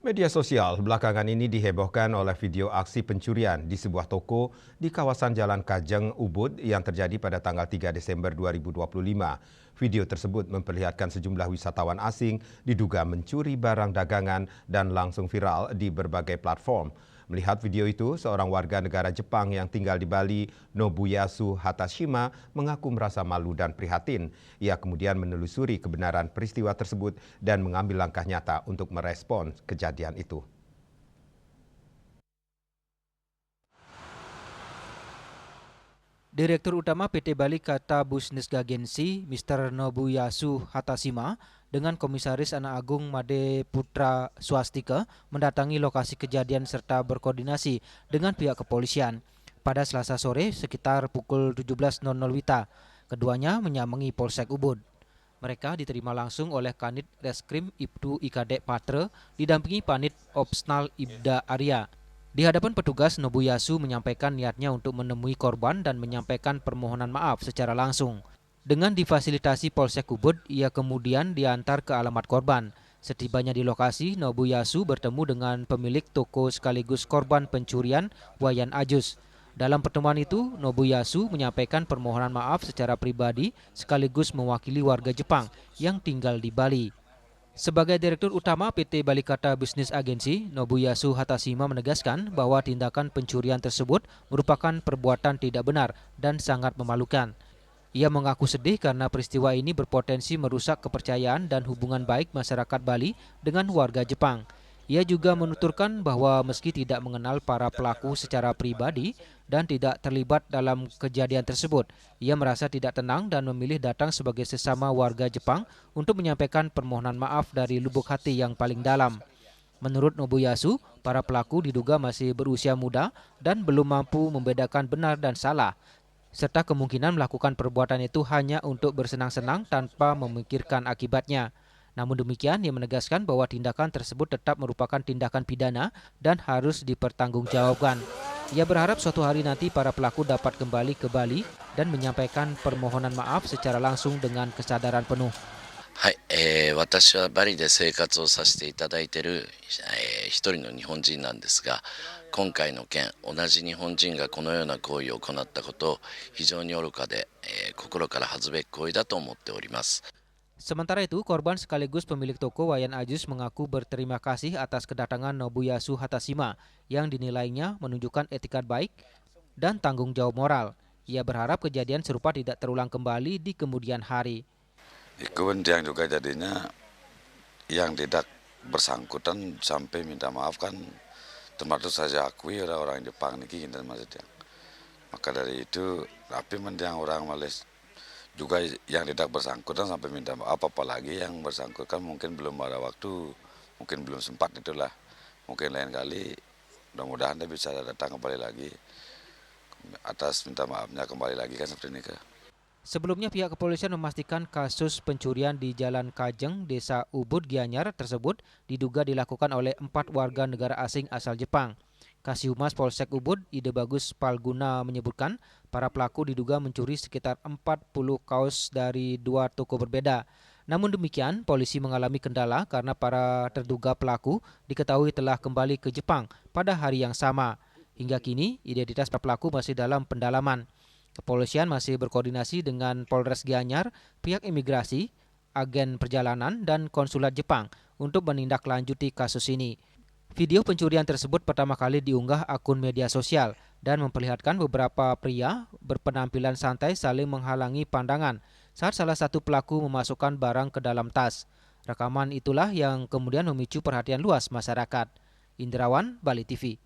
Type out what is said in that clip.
Media sosial belakangan ini dihebohkan oleh video aksi pencurian di sebuah toko di kawasan Jalan Kajeng, Ubud yang terjadi pada tanggal 3 Desember 2025. Video tersebut memperlihatkan sejumlah wisatawan asing diduga mencuri barang dagangan dan langsung viral di berbagai platform. Melihat video itu, seorang warga negara Jepang yang tinggal di Bali, Nobuyasu Hatashima, mengaku merasa malu dan prihatin. Ia kemudian menelusuri kebenaran peristiwa tersebut dan mengambil langkah nyata untuk merespons kejadian itu. Direktur Utama PT Bali Kata Business Agency, Mr. Nobuyasu Hatashima, dengan Komisaris Anak Agung Made Putra Swastika mendatangi lokasi kejadian serta berkoordinasi dengan pihak kepolisian. Pada Selasa sore sekitar pukul 17.00 WITA, keduanya menyambangi Polsek Ubud. Mereka diterima langsung oleh Kanit Reskrim Ibtu Ikadek Patre didampingi Panit Opsnal Ibda Arya. Di hadapan petugas, Nobuyasu menyampaikan niatnya untuk menemui korban dan menyampaikan permohonan maaf secara langsung. Dengan difasilitasi Polsek Ubud, ia kemudian diantar ke alamat korban. Setibanya di lokasi, Nobuyasu bertemu dengan pemilik toko sekaligus korban pencurian, Wayan Ajus. Dalam pertemuan itu, Nobuyasu menyampaikan permohonan maaf secara pribadi sekaligus mewakili warga Jepang yang tinggal di Bali. Sebagai Direktur Utama PT Bali Kata Business Agency, Nobuyasu Hatashima menegaskan bahwa tindakan pencurian tersebut merupakan perbuatan tidak benar dan sangat memalukan. Ia mengaku sedih karena peristiwa ini berpotensi merusak kepercayaan dan hubungan baik masyarakat Bali dengan warga Jepang. Ia juga menuturkan bahwa meski tidak mengenal para pelaku secara pribadi dan tidak terlibat dalam kejadian tersebut, ia merasa tidak tenang dan memilih datang sebagai sesama warga Jepang untuk menyampaikan permohonan maaf dari lubuk hati yang paling dalam. Menurut Nobuyasu, para pelaku diduga masih berusia muda dan belum mampu membedakan benar dan salah, serta kemungkinan melakukan perbuatan itu hanya untuk bersenang-senang tanpa memikirkan akibatnya. Namun demikian, ia menegaskan bahwa tindakan tersebut tetap merupakan tindakan pidana dan harus dipertanggungjawabkan. Ia berharap suatu hari nanti para pelaku dapat kembali ke Bali dan menyampaikan permohonan maaf secara langsung dengan kesadaran penuh. はい、私はバリで生活をさせていただいている、一人の日本人なんですが、今回の件、同じ日本人がこのような行為を行ったことを非常に愚かで、心から恥ずべき行為だと思っております。 Sementara itu, korban sekaligus pemilik toko Wayan Ajus mengaku berterima kasih atas kedatangan Nobuyasu Hatashima yang dinilainya menunjukkan etikat baik dan tanggung jawab moral. Ia berharap kejadian serupa tidak terulang kembali di kemudian hari. Kemudian juga jadinya yang tidak bersangkutan sampai minta maaf kan termasuk saya akui orang-orang Jepang ini dan maksudnya. Maka dari itu tapi mendiang orang Malaysia juga yang tidak bersangkutan sampai minta maaf, apalagi yang bersangkutan mungkin belum ada waktu, mungkin belum sempat itulah. Mungkin lain kali mudah-mudahan dia bisa datang kembali lagi atas minta maafnya kembali lagi kan seperti ini. Sebelumnya pihak kepolisian memastikan kasus pencurian di Jalan Kajeng, Desa Ubud, Gianyar tersebut diduga dilakukan oleh 4 warga negara asing asal Jepang. Kasihumas Polsek Ubud, Ide Bagus Palguna menyebutkan para pelaku diduga mencuri sekitar 40 kaos dari 2 toko berbeda. Namun demikian, polisi mengalami kendala karena para terduga pelaku diketahui telah kembali ke Jepang pada hari yang sama. Hingga kini, identitas para pelaku masih dalam pendalaman. Kepolisian masih berkoordinasi dengan Polres Gianyar, pihak imigrasi, agen perjalanan, dan konsulat Jepang untuk menindaklanjuti kasus ini. Video pencurian tersebut pertama kali diunggah akun media sosial dan memperlihatkan beberapa pria berpenampilan santai saling menghalangi pandangan saat salah satu pelaku memasukkan barang ke dalam tas. Rekaman itulah yang kemudian memicu perhatian luas masyarakat. Indrawan, Bali TV.